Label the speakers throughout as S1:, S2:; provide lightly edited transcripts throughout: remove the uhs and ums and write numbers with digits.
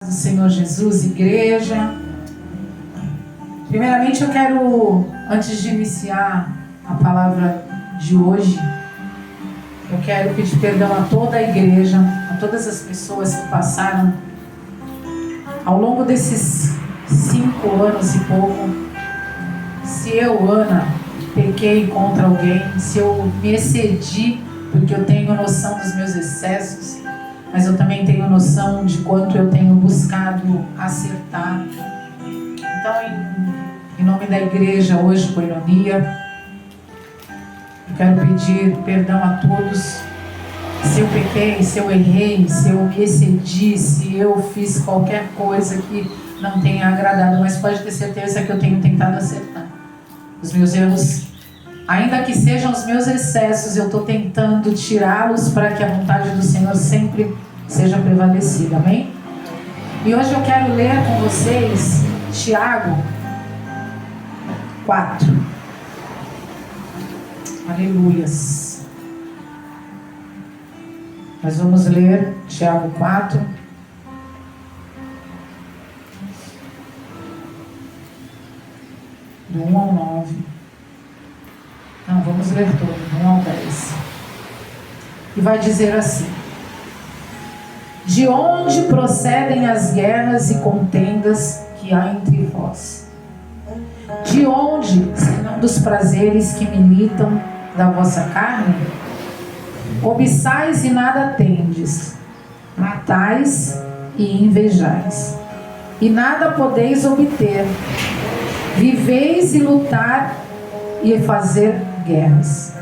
S1: Do Senhor Jesus, igreja. Primeiramente eu quero, antes de iniciar a palavra de hoje, eu quero pedir perdão a toda a igreja, a todas as pessoas que passaram ao longo desses 5 anos e pouco. Se eu, Ana, pequei contra alguém, se eu me excedi, porque eu tenho noção dos meus excessos, mas eu também tenho noção de quanto eu tenho buscado acertar. Então, em nome da igreja, hoje, Koinonia, eu quero pedir perdão a todos. Se eu pequei, se eu errei, se eu me excedi, se eu fiz qualquer coisa que não tenha agradado, mas pode ter certeza que eu tenho tentado acertar. Os meus erros, ainda que sejam os meus excessos, eu estou tentando tirá-los para que a vontade do Senhor sempre seja prevalecida, amém? E hoje eu quero ler com vocês Tiago 4. Aleluias. Nós vamos ler Tiago 4. Do 1 ao 9. Não, vamos ler todo, do 1 ao 10. E vai dizer assim: de onde procedem as guerras e contendas que há entre vós? De onde, senão dos prazeres que militam da vossa carne? Cobiçais e nada tendes, matais e invejais, e nada podeis obter. Viveis e lutar e fazer guerras.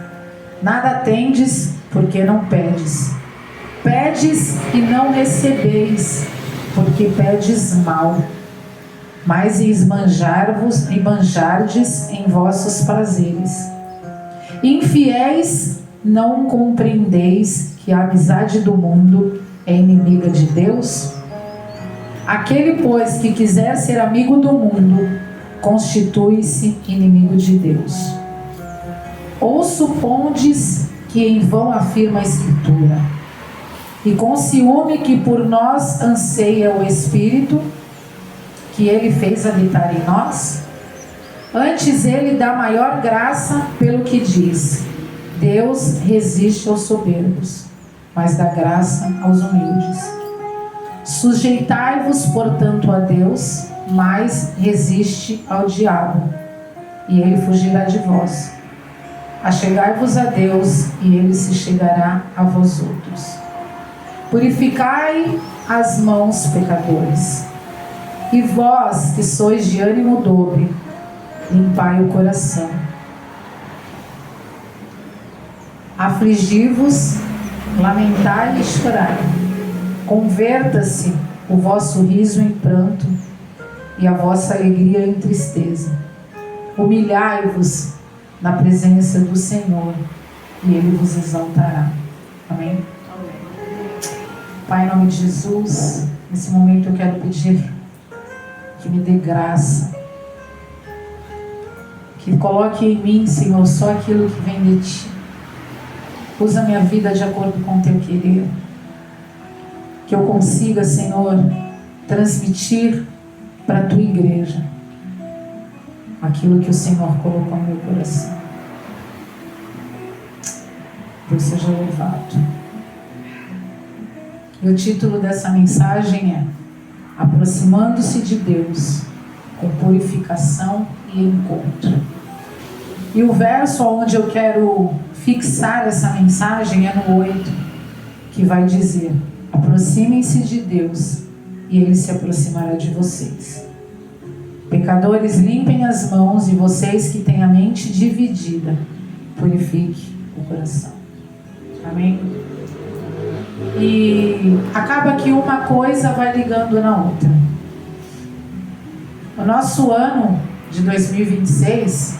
S1: Nada tendes, porque não pedes. Pedes e não recebeis, porque pedes mal, mas esbanjar-vos e banjardes em vossos prazeres. Infiéis, não compreendeis que a amizade do mundo é inimiga de Deus? Aquele, pois, que quiser ser amigo do mundo, constitui-se inimigo de Deus. Ou supondes que em vão afirma a Escritura: e com ciúme que por nós anseia o Espírito, que ele fez habitar em nós? Antes ele dá maior graça, pelo que diz: Deus resiste aos soberbos, mas dá graça aos humildes. Sujeitai-vos, portanto, a Deus, mas resiste ao diabo, e ele fugirá de vós. Achegai-vos a Deus, e ele se chegará a vós outros. Purificai as mãos, pecadores, e vós que sois de ânimo dobre, limpai o coração. Afligi-vos, lamentai e chorai. Converta-se o vosso riso em pranto e a vossa alegria em tristeza. Humilhai-vos na presença do Senhor, e ele vos exaltará. Amém? Pai, em nome de Jesus, nesse momento eu quero pedir que me dê graça, que coloque em mim, Senhor, só aquilo que vem de Ti. Usa minha vida de acordo com o Teu querer, que eu consiga, Senhor, transmitir para a Tua igreja aquilo que o Senhor colocou no meu coração. Deus seja louvado. E o título dessa mensagem é Aproximando-se de Deus com purificação e encontro. E o verso onde eu quero fixar essa mensagem é no 8, que vai dizer: aproximem-se de Deus e Ele se aproximará de vocês. Pecadores, limpem as mãos, e vocês que têm a mente dividida, purifique o coração. Amém? E acaba que uma coisa vai ligando na outra. O nosso ano de 2026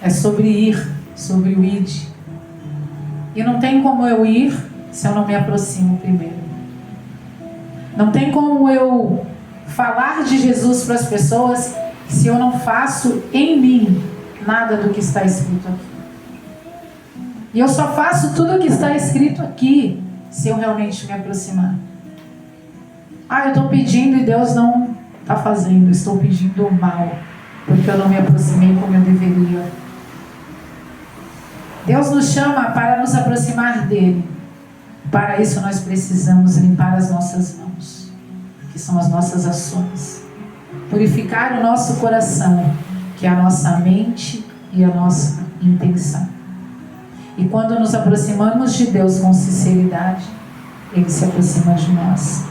S1: é sobre ir, sobre o id. E não tem como eu ir se eu não me aproximo primeiro. Não tem como eu falar de Jesus para as pessoas se eu não faço em mim nada do que está escrito aqui. E eu só faço tudo o que está escrito aqui se eu realmente me aproximar. Eu estou pedindo e Deus não está fazendo. Estou pedindo o mal, porque eu não me aproximei como eu deveria. Deus nos chama para nos aproximar dele. Para isso nós precisamos limpar as nossas mãos, que são as nossas ações. Purificar o nosso coração, que é a nossa mente e a nossa intenção. E quando nos aproximamos de Deus com sinceridade, Ele se aproxima de nós.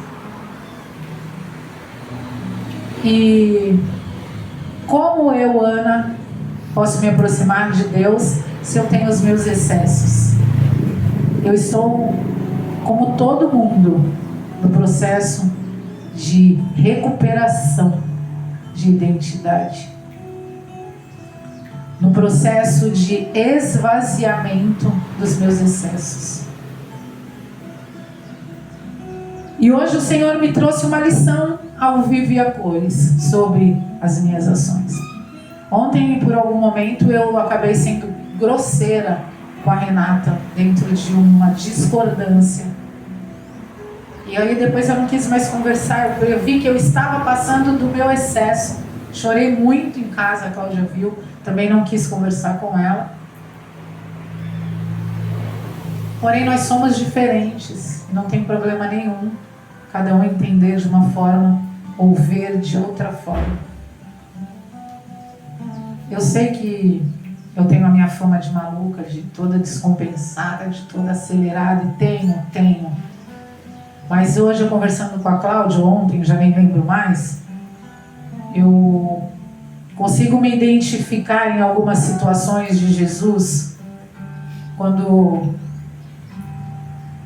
S1: E como eu, Ana, posso me aproximar de Deus se eu tenho os meus excessos? Eu estou, como todo mundo, no processo de recuperação de identidade, no processo de esvaziamento dos meus excessos. E hoje o Senhor me trouxe uma lição ao vivo e a cores sobre as minhas ações. Ontem, por algum momento, eu acabei sendo grosseira com a Renata, dentro de uma discordância. E aí depois eu não quis mais conversar, eu vi que eu estava passando do meu excesso. Chorei muito em casa, a Cláudia viu, também não quis conversar com ela. Porém, nós somos diferentes, não tem problema nenhum cada um entender de uma forma ou ver de outra forma. Eu sei que eu tenho a minha fama de maluca, de toda descompensada, de toda acelerada, e tenho. Mas hoje, eu conversando com a Cláudia, ontem, já nem lembro mais, eu consigo me identificar em algumas situações de Jesus, quando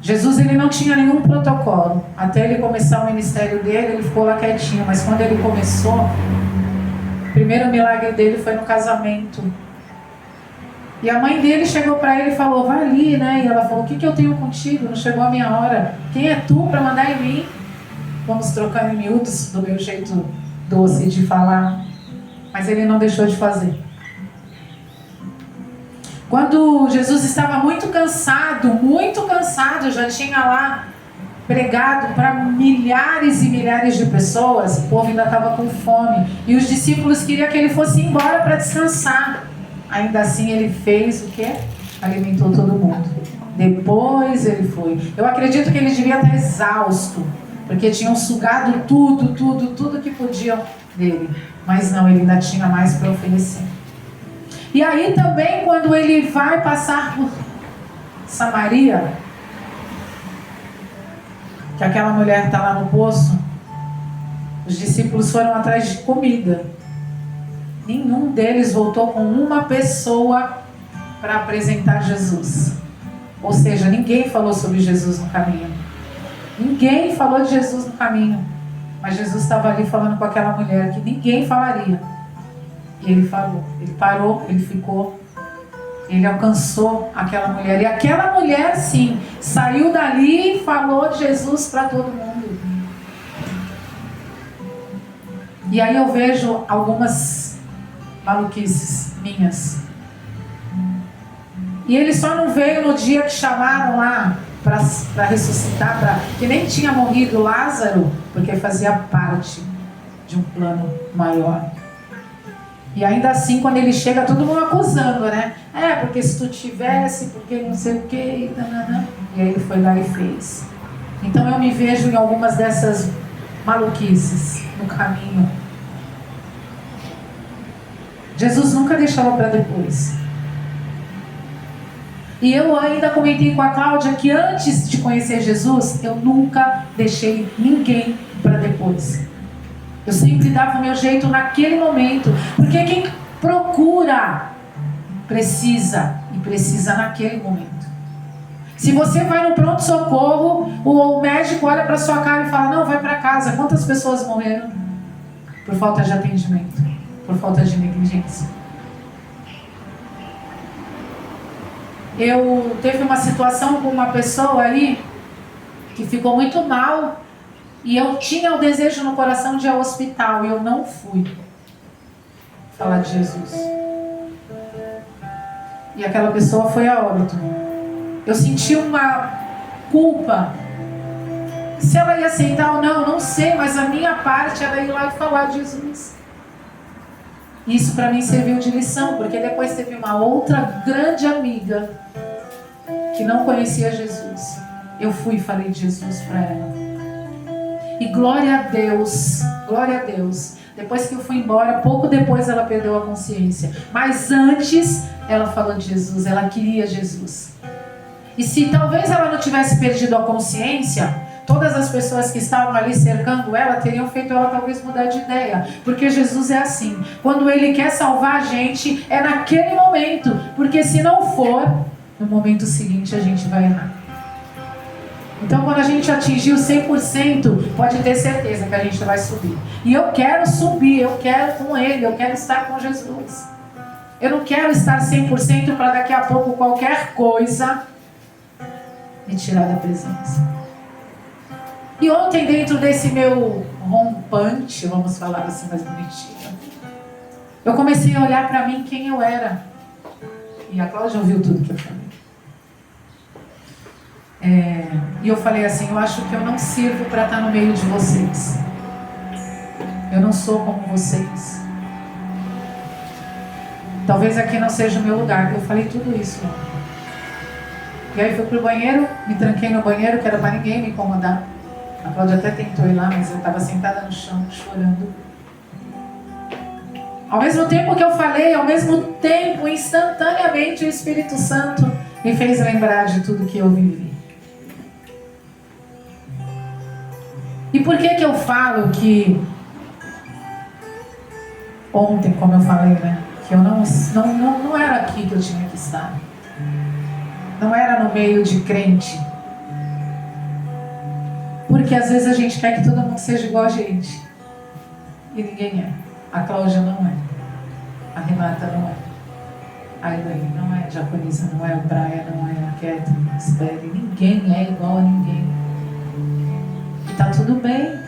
S1: Jesus ele não tinha nenhum protocolo. Até ele começar o ministério dele, ele ficou lá quietinho, mas quando ele começou, o primeiro milagre dele foi no casamento. E a mãe dele chegou para ele e falou, vai ali, né? E ela falou, o que eu tenho contigo? Não chegou a minha hora. Quem é tu para mandar em mim? Vamos trocar em miúdos, do meu jeito doce de falar. Mas ele não deixou de fazer. Quando Jesus estava muito cansado, já tinha lá pregado para milhares e milhares de pessoas, o povo ainda estava com fome. E os discípulos queriam que ele fosse embora para descansar. Ainda assim ele fez o quê? Alimentou todo mundo. Depois ele foi. Eu acredito que ele devia estar exausto, porque tinham sugado tudo que podiam dele. Mas não, ele ainda tinha mais para oferecer. E aí também, quando ele vai passar por Samaria, que aquela mulher está lá no poço, os discípulos foram atrás de comida. Nenhum deles voltou com uma pessoa para apresentar Jesus. Ou seja, ninguém falou sobre Jesus no caminho. Ninguém falou de Jesus no caminho. Mas Jesus estava ali falando com aquela mulher que ninguém falaria. E ele falou. Ele parou, ele ficou. Ele alcançou aquela mulher. E aquela mulher, sim, saiu dali e falou de Jesus para todo mundo. E aí eu vejo algumas maluquices minhas. E ele só não veio no dia que chamaram lá para ressuscitar, que nem tinha morrido Lázaro, porque fazia parte de um plano maior. E ainda assim, quando ele chega, todo mundo acusando, né? Porque se tu tivesse, porque não sei o que, e aí ele foi lá e fez. Então eu me vejo em algumas dessas maluquices no caminho. Jesus nunca deixava para depois. E eu ainda comentei com a Cláudia que antes de conhecer Jesus, eu nunca deixei ninguém para depois. Eu sempre dava o meu jeito naquele momento. Porque quem procura, precisa. E precisa naquele momento. Se você vai no pronto-socorro, o médico olha para sua cara e fala, não, vai para casa. Quantas pessoas morreram? Por falta de atendimento. Por falta de negligência. Eu teve uma situação com uma pessoa aí que ficou muito mal e eu tinha o desejo no coração de ir ao hospital e eu não fui falar de Jesus. E aquela pessoa foi a óbito. Eu senti uma culpa Se ela ia aceitar ou não, não sei, mas a minha parte era ir lá e falar de Jesus. Isso para mim serviu de lição, porque depois teve uma outra grande amiga que não conhecia Jesus. Eu fui e falei de Jesus para ela. E glória a Deus, glória a Deus. Depois que eu fui embora, pouco depois ela perdeu a consciência. Mas antes, ela falou de Jesus, ela queria Jesus. E se talvez ela não tivesse perdido a consciência, todas as pessoas que estavam ali cercando ela teriam feito ela talvez mudar de ideia. Porque Jesus é assim. Quando Ele quer salvar a gente, é naquele momento. Porque se não for, no momento seguinte a gente vai errar. Então quando a gente atingir o 100%, pode ter certeza que a gente vai subir. E eu quero subir, eu quero com Ele, eu quero estar com Jesus. Eu não quero estar 100% para daqui a pouco qualquer coisa me tirar da presença. E ontem, dentro desse meu rompante, vamos falar assim mais bonitinho, eu comecei a olhar para mim quem eu era. E a Cláudia ouviu tudo que eu falei. E eu falei assim, eu acho que eu não sirvo para estar no meio de vocês. Eu não sou como vocês. Talvez aqui não seja o meu lugar. Eu falei tudo isso ontem. E aí fui pro banheiro, me tranquei no banheiro, que era para ninguém me incomodar. A Cláudia até tentou ir lá, mas eu estava sentada no chão, chorando. Ao mesmo tempo que eu falei, ao mesmo tempo, instantaneamente, o Espírito Santo me fez lembrar de tudo que eu vivi. E por que eu falo que ontem, como eu falei, né? Que eu não era aqui que eu tinha que estar. Não era no meio de crente. Porque às vezes a gente quer que todo mundo seja igual a gente. E ninguém é. A Cláudia não é. A Renata não é. A Elaine não é. A Japonisa não é. A Braia não é. A Catherine, a Estelle. Ninguém é igual a ninguém. E tá tudo bem.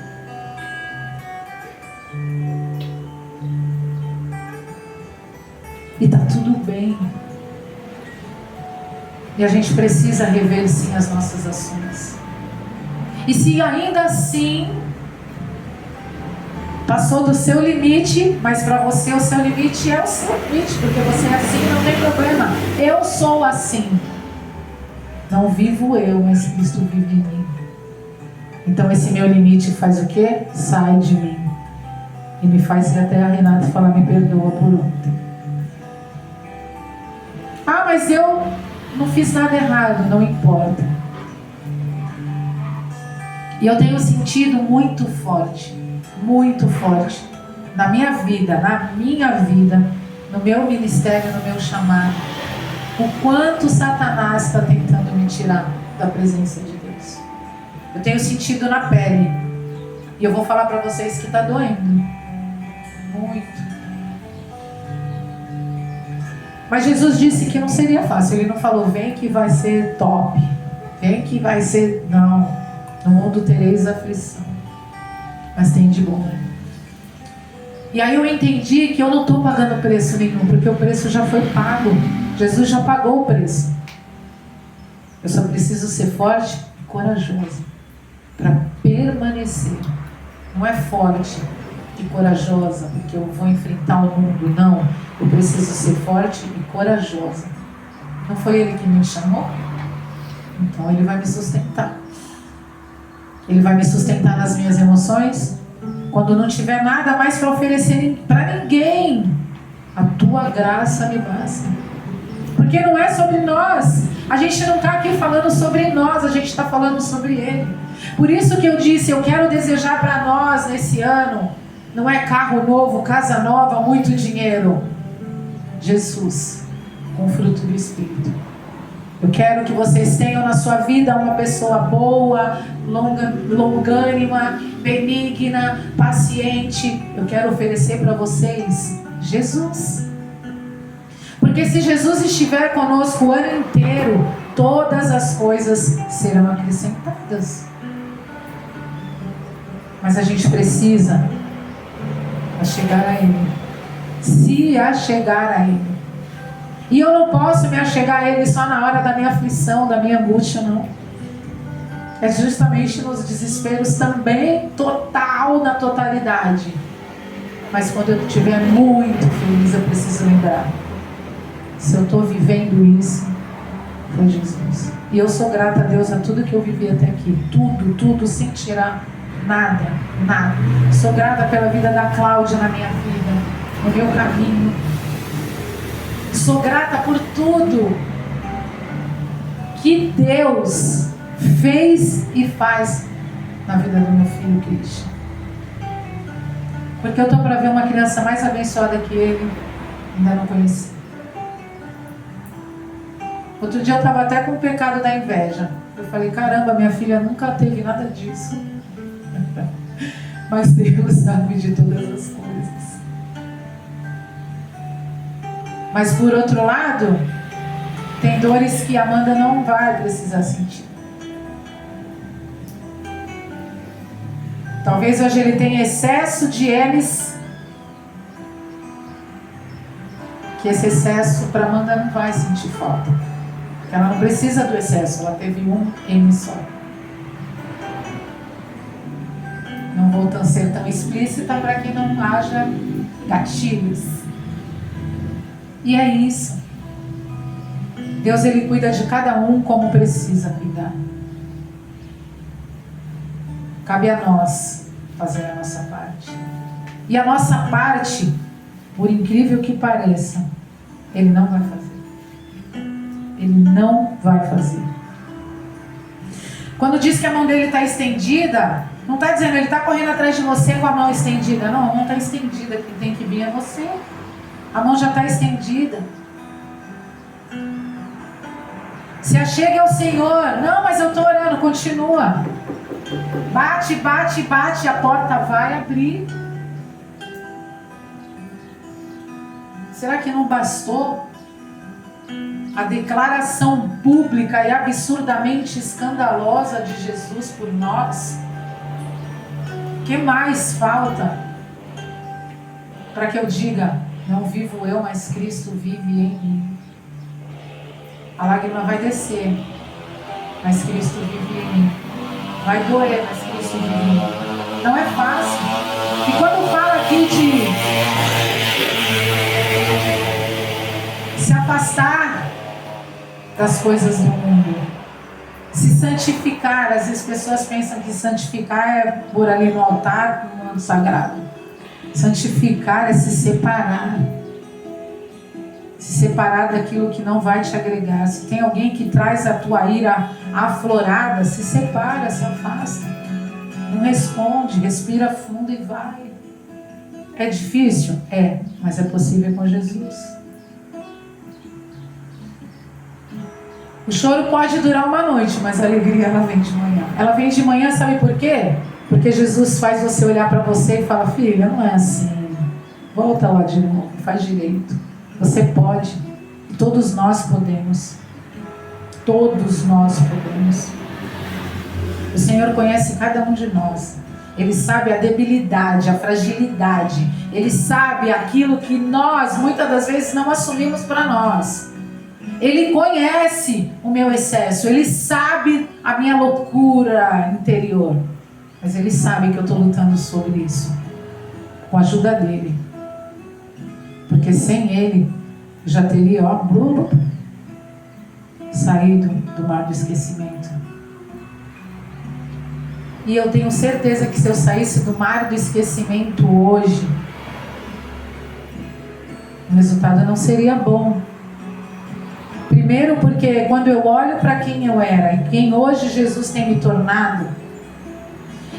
S1: E tá tudo bem. E a gente precisa rever sim as nossas ações. E se ainda assim passou do seu limite, mas para você o seu limite é o seu limite, porque você é assim, não tem problema. Eu sou assim. Não vivo eu, mas Cristo vive em mim. Então esse meu limite faz o quê? Sai de mim. E me faz ir até a Renata falar, me perdoa por ontem. Ah, mas eu não fiz nada errado, não importa. E eu tenho sentido muito forte na minha vida, no meu ministério, no meu chamado, o quanto Satanás está tentando me tirar da presença de Deus. Eu tenho sentido na pele. E eu vou falar para vocês que está doendo. Muito. Mas Jesus disse que não seria fácil. Ele não falou, vem que vai ser top. Vem que vai ser... Não. No mundo tereis aflição. Mas tem de bom. E aí eu entendi que eu não estou pagando preço nenhum. Porque o preço já foi pago. Jesus já pagou o preço. Eu só preciso ser forte e corajosa. Para permanecer. Não é forte e corajosa porque eu vou enfrentar o mundo. Não. Eu preciso ser forte e corajosa. Não foi Ele que me chamou? Então Ele vai me sustentar. Ele vai me sustentar nas minhas emoções. Quando não tiver nada mais para oferecer para ninguém, a tua graça me basta. Porque não é sobre nós. A gente não está aqui falando sobre nós, a gente está falando sobre Ele. Por isso que eu disse, eu quero desejar para nós nesse ano, não é carro novo, casa nova, muito dinheiro. Jesus, com o fruto do Espírito. Eu quero que vocês tenham na sua vida uma pessoa boa, longânima, benigna, paciente. Eu quero oferecer para vocês Jesus. Porque se Jesus estiver conosco o ano inteiro, todas as coisas serão acrescentadas. Mas a gente precisa chegar a Ele. Se achegar a Ele. E eu não posso me achegar a Ele só na hora da minha aflição, da minha angústia, não. É justamente nos desesperos também, total, na totalidade. Mas quando eu estiver muito feliz, eu preciso lembrar. Se eu estou vivendo isso, foi Jesus. E eu sou grata a Deus a tudo que eu vivi até aqui. Tudo, sem tirar nada. Sou grata pela vida da Cláudia na minha vida, no meu caminho. Sou grata por tudo que Deus fez e faz na vida do meu filho Christian. Porque eu estou para ver uma criança mais abençoada que ele, ainda não conheci. Outro dia eu estava até com o pecado da inveja. Eu falei, caramba, minha filha nunca teve nada disso. Mas Deus sabe de todas as coisas. Mas por outro lado, tem dores que a Amanda não vai precisar sentir. Talvez hoje ele tenha excesso de M's, que esse excesso para Amanda não vai sentir falta. Porque ela não precisa do excesso, ela teve um M só. Não vou ser tão explícita para que não haja gatilhos. E é isso. Deus, ele cuida de cada um como precisa cuidar. Cabe a nós fazer a nossa parte. E a nossa parte, por incrível que pareça, ele não vai fazer. Ele não vai fazer. Quando diz que a mão dele está estendida, não está dizendo ele está correndo atrás de você com a mão estendida. Não, a mão está estendida. Quem tem que vir é você. A mão já está estendida. Se achegue ao Senhor. Não, mas eu estou orando. Continua. Bate, a porta vai abrir. Será que não bastou a declaração pública e absurdamente escandalosa de Jesus por nós? O que mais falta para que eu diga, não vivo eu, mas Cristo vive em mim? A lágrima vai descer, mas Cristo vive em mim. Vai doer, mas Cristo vive em mim. Não é fácil. E quando fala aqui de se afastar das coisas do mundo, se santificar, às vezes pessoas pensam que santificar é por ali no altar, no manto sagrado. Santificar é se separar. Se separar daquilo que não vai te agregar. Se tem alguém que traz a tua ira aflorada, se separa, se afasta. Não responde, respira fundo e vai. É difícil? É, mas é possível com Jesus. O choro pode durar uma noite, mas a alegria ela vem de manhã. Ela vem de manhã, sabe por quê? Porque Jesus faz você olhar para você e fala, filha, não é assim. Volta lá de novo, faz direito. Você pode. Todos nós podemos. Todos nós podemos. O Senhor conhece cada um de nós. Ele sabe a debilidade, a fragilidade. Ele sabe aquilo que nós, muitas das vezes, não assumimos para nós. Ele conhece o meu excesso. Ele sabe a minha loucura interior. Mas Ele sabe que eu estou lutando sobre isso. Com a ajuda dEle. Porque sem Ele, já teria, saído do mar do esquecimento. E eu tenho certeza que se eu saísse do mar do esquecimento hoje, o resultado não seria bom. Primeiro porque quando eu olho para quem eu era e quem hoje Jesus tem me tornado,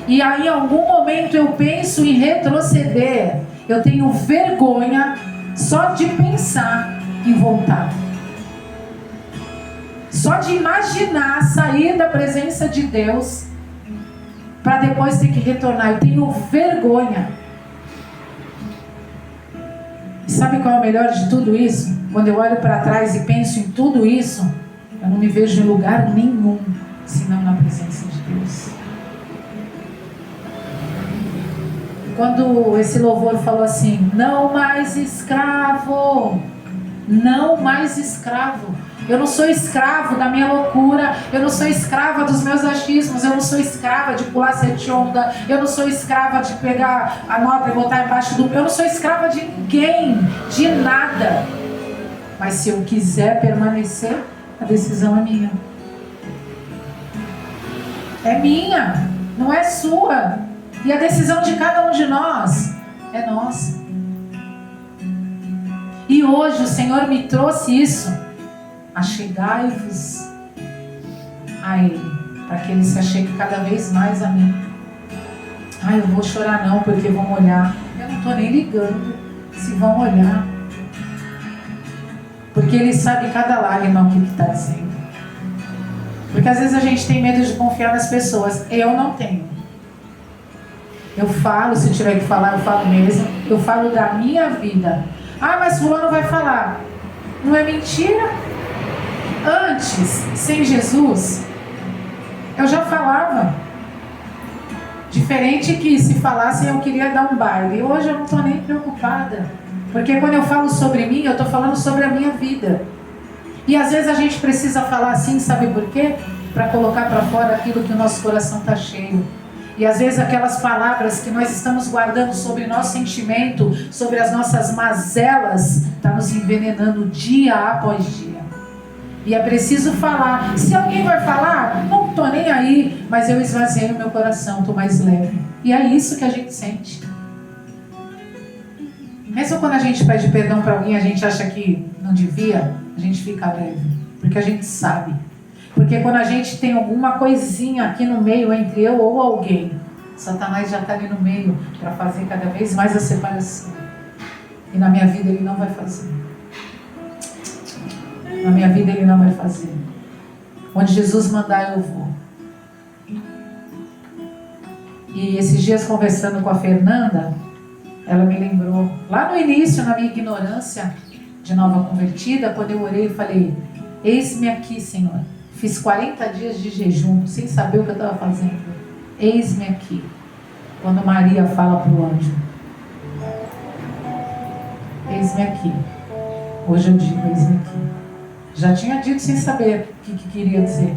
S1: e aí em algum momento eu penso em retroceder, eu tenho vergonha só de pensar em voltar. Só de imaginar sair da presença de Deus para depois ter que retornar. Eu tenho vergonha. E sabe qual é o melhor de tudo isso? Quando eu olho para trás e penso em tudo isso, eu não me vejo em lugar nenhum, senão na presença de Deus. Quando esse louvor falou assim, não mais escravo, não mais escravo. Eu não sou escravo da minha loucura. Eu não sou escrava dos meus achismos. Eu não sou escrava de pular 7 ondas. Eu não sou escrava de pegar a nota e botar embaixo do... Eu não sou escrava de ninguém, de nada. Mas se eu quiser permanecer, a decisão é minha. É minha, não é sua. E a decisão de cada um de nós é nossa. E hoje o Senhor me trouxe isso. Achegai-vos a Ele, para que Ele se achegue cada vez mais a mim. Eu vou chorar não, porque vão olhar. Eu não estou nem ligando se vão olhar. Porque Ele sabe cada lágrima o que está dizendo. Porque às vezes a gente tem medo de confiar nas pessoas. Eu não tenho. Eu falo, se tiver que falar, eu falo mesmo. Eu falo da minha vida. Mas fulano vai falar. Não é mentira? Antes, sem Jesus, eu já falava. Diferente que se falassem eu queria dar um baile. Hoje eu não estou nem preocupada. Porque quando eu falo sobre mim, eu estou falando sobre a minha vida. E às vezes a gente precisa falar assim, sabe por quê? Para colocar para fora aquilo que o nosso coração está cheio. E às vezes aquelas palavras que nós estamos guardando sobre nosso sentimento, sobre as nossas mazelas, está nos envenenando dia após dia. E é preciso falar. Se alguém vai falar, não estou nem aí, mas eu esvaziei o meu coração, estou mais leve. E é isso que a gente sente. Mesmo quando a gente pede perdão para alguém, a gente acha que não devia, a gente fica leve, porque a gente sabe. Porque quando a gente tem alguma coisinha aqui no meio entre eu ou alguém, Satanás já está ali no meio para fazer cada vez mais a separação. E na minha vida ele não vai fazer. Na minha vida ele não vai fazer. Onde Jesus mandar eu vou. E esses dias conversando com a Fernanda, ela me lembrou, lá no início, na minha ignorância de nova convertida, quando eu orei e falei, eis-me aqui, Senhor. Fiz 40 dias de jejum, sem saber o que eu estava fazendo. Eis-me aqui. Quando Maria fala para o anjo, eis-me aqui. Hoje eu digo, eis-me aqui. Já tinha dito sem saber o que queria dizer.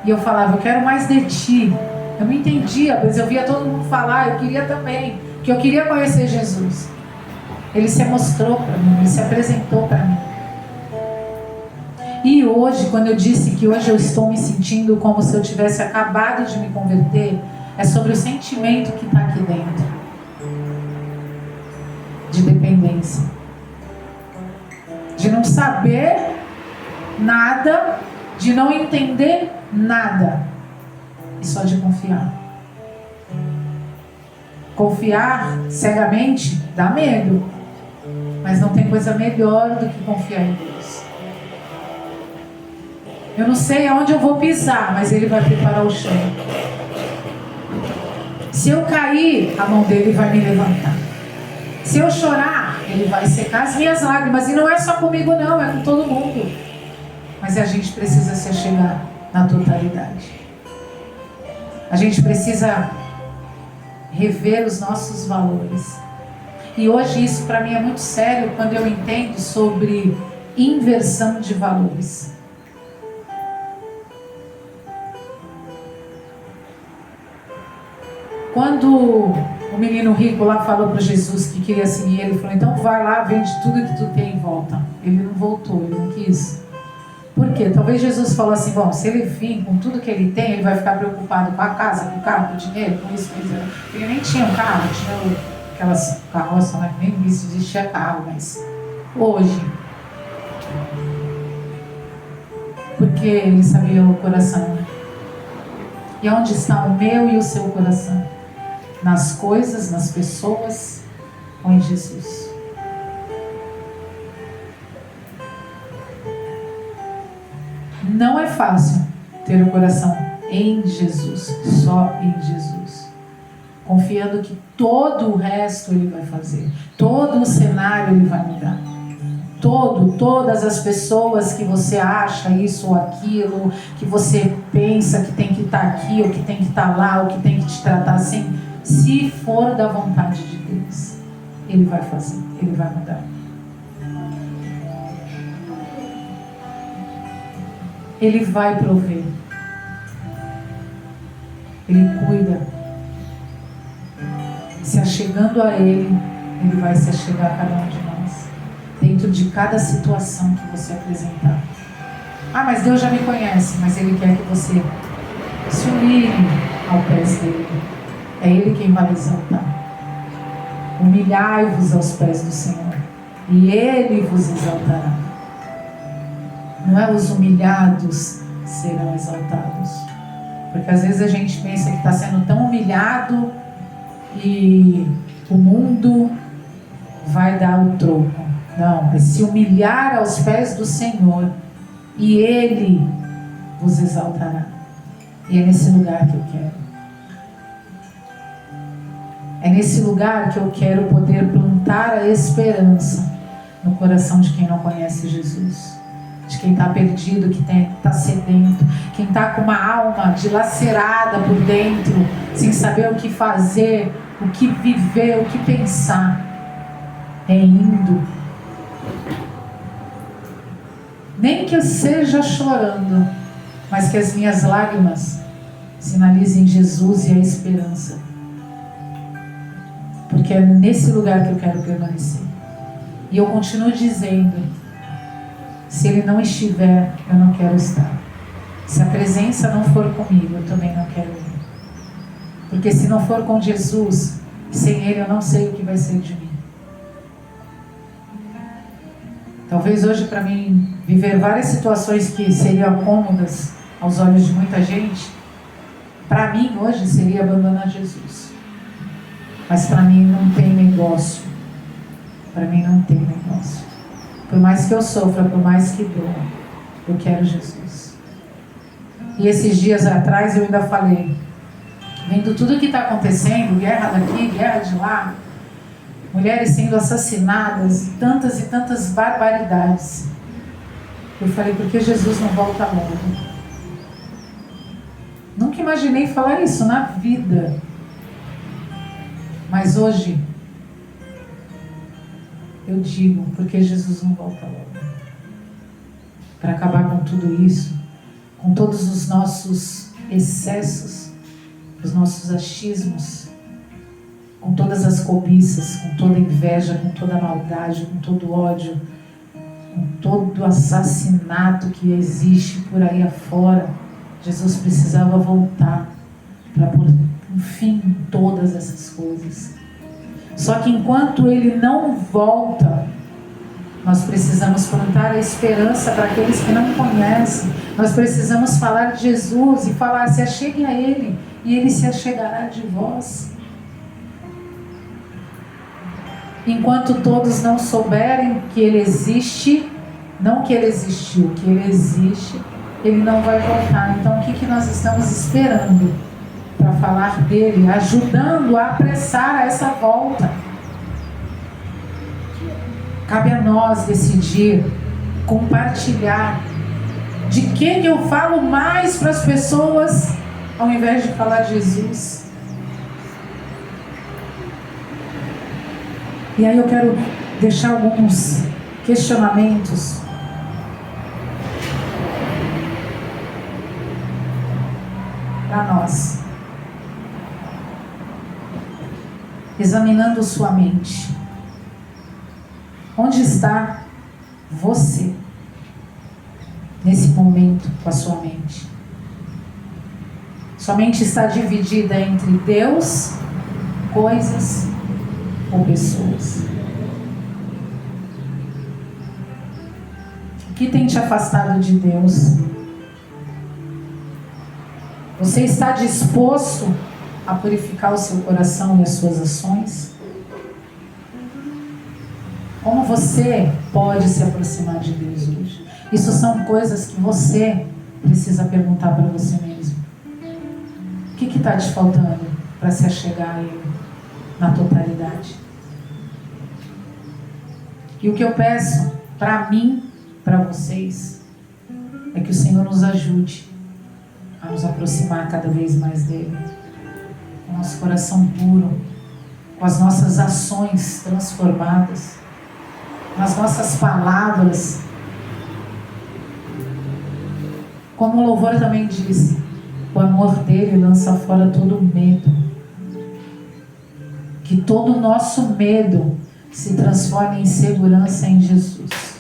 S1: E eu falava, eu quero mais de ti. Eu não entendia, mas eu via todo mundo falar, eu queria também. Que eu queria conhecer Jesus. Ele se mostrou para mim, ele se apresentou para mim. E hoje, quando eu disse que hoje eu estou me sentindo como se eu tivesse acabado de me converter, é sobre o sentimento que está aqui dentro. De dependência. De não saber nada, de não entender nada. E só de confiar. Confiar cegamente dá medo, mas não tem coisa melhor do que confiar em Deus. Eu não sei aonde eu vou pisar, mas Ele vai preparar o chão. Se eu cair, a mão dele vai me levantar. Se eu chorar, Ele vai secar as minhas lágrimas. E não é só comigo não, é com todo mundo. Mas a gente precisa se achegar na totalidade. A gente precisa rever os nossos valores. E hoje isso para mim é muito sério quando eu entendo sobre inversão de valores. Quando o menino rico lá falou para Jesus que queria seguir ele, falou, então vai lá, vende tudo que tu tem e volta. Ele não voltou, ele não quis. Por quê? Talvez Jesus falou assim, bom, se ele vir com tudo que ele tem, ele vai ficar preocupado com a casa, com o carro, com o dinheiro, com isso, com isso. Ele nem tinha um carro, tinha aquelas carroças, né? Nem existia carro, mas hoje. Porque ele sabia o coração. E onde está o meu e o seu coração? Nas coisas, nas pessoas ou em Jesus? Não é fácil ter o coração em Jesus, só em Jesus. Confiando que todo o resto Ele vai fazer. Todo o cenário Ele vai mudar. Todas as pessoas que você acha isso ou aquilo, que você pensa que tem que estar aqui, ou que tem que estar lá, ou que tem que te tratar assim, se for da vontade de Deus, Ele vai fazer, Ele vai mudar. Ele vai prover. Ele cuida. Se achegando a Ele, Ele vai se achegar a cada um de nós. Dentro de cada situação que você apresentar. Ah, mas Deus já me conhece. Mas Ele quer que você se humilhe ao pés dele. É Ele quem vai exaltar. Humilhai-vos aos pés do Senhor, e Ele vos exaltará. Não é os humilhados serão exaltados. Porque às vezes a gente pensa que está sendo tão humilhado e o mundo vai dar o troco. Não, é se humilhar aos pés do Senhor e Ele vos exaltará. E é nesse lugar que eu quero. É nesse lugar que eu quero poder plantar a esperança no coração de quem não conhece Jesus. De quem está perdido, que está sedento, quem está com uma alma dilacerada por dentro, sem saber o que fazer, o que viver, o que pensar. É indo. Nem que eu seja chorando, mas que as minhas lágrimas sinalizem Jesus e a esperança. Porque é nesse lugar que eu quero permanecer. E eu continuo dizendo, se Ele não estiver, eu não quero estar. Se a presença não for comigo, eu também não quero ir. Porque se não for com Jesus, sem Ele eu não sei o que vai ser de mim. Talvez hoje, para mim, viver várias situações que seriam cômodas aos olhos de muita gente, para mim hoje seria abandonar Jesus. Mas para mim não tem negócio. Para mim não tem negócio. Por mais que eu sofra, por mais que doa, eu quero Jesus. E esses dias atrás eu ainda falei, vendo tudo que está acontecendo, guerra daqui, guerra de lá, mulheres sendo assassinadas, e tantas barbaridades. Eu falei, por que Jesus não volta logo? Nunca imaginei falar isso na vida. Mas hoje, eu digo, porque Jesus não volta logo. Para acabar com tudo isso, com todos os nossos excessos, os nossos achismos, com todas as cobiças, com toda a inveja, com toda a maldade, com todo o ódio, com todo o assassinato que existe por aí afora. Jesus precisava voltar para pôr um fim em todas essas coisas. Só que enquanto Ele não volta, nós precisamos plantar a esperança para aqueles que não conhecem. Nós precisamos falar de Jesus e falar, se acheguem a Ele e Ele se achegará de vós. Enquanto todos não souberem que Ele existe, não que Ele existiu, que Ele existe, Ele não vai voltar. Então o que nós estamos esperando para falar dele, ajudando a apressar essa volta? Cabe a nós decidir, compartilhar de quem eu falo mais para as pessoas, ao invés de falar de Jesus. E aí eu quero deixar alguns questionamentos para nós. Examinando sua mente. Onde está você nesse momento com a sua mente? Sua mente está dividida entre Deus, coisas ou pessoas? O que tem te afastado de Deus? Você está disposto a purificar o seu coração e as suas ações? Como você pode se aproximar de Deus hoje? Isso são coisas que você precisa perguntar para você mesmo. O que está te faltando para se achegar a Ele na totalidade? E o que eu peço para mim, para vocês, é que o Senhor nos ajude a nos aproximar cada vez mais dEle. Com o nosso coração puro, com as nossas ações transformadas, com as nossas palavras, Como o louvor também diz, o amor dele lança fora todo medo. Que todo o nosso medo se transforme em segurança em Jesus.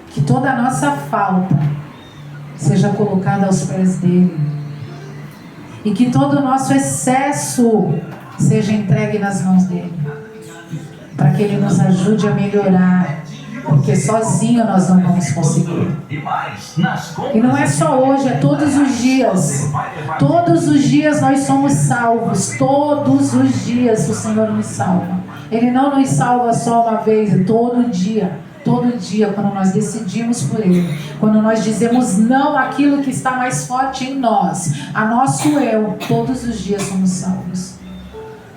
S1: Que toda a nossa falta seja colocada aos pés dele. E que todo o nosso excesso seja entregue nas mãos dele. Para que ele nos ajude a melhorar. Porque sozinho nós não vamos conseguir. E não é só hoje, é todos os dias. Todos os dias nós somos salvos. Todos os dias o Senhor nos salva. Ele não nos salva só uma vez, é todo dia. Todo dia, quando nós decidimos por Ele, quando nós dizemos não àquilo que está mais forte em nós, a nosso eu, todos os dias somos salvos.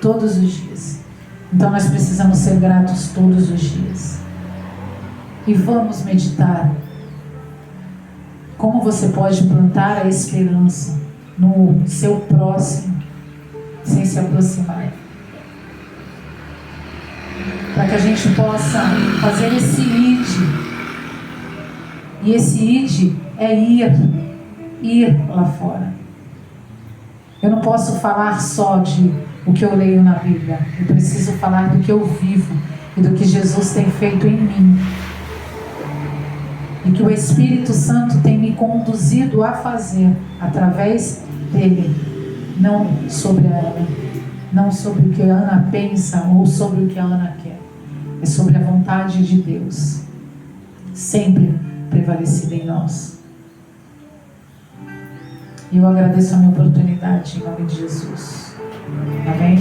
S1: Todos os dias. Então nós precisamos ser gratos todos os dias. E vamos meditar como você pode plantar a esperança no seu próximo sem se aproximar. Para que a gente possa fazer esse id. E esse id é ir lá fora. Eu não posso falar só de o que eu leio na Bíblia. Eu preciso falar do que eu vivo e do que Jesus tem feito em mim. E que o Espírito Santo tem me conduzido a fazer através dele, não sobre a Ana, não sobre o que a Ana pensa ou sobre o que a Ana quer, é sobre a vontade de Deus, sempre prevalecida em nós. E eu agradeço a minha oportunidade em nome de Jesus. Amém?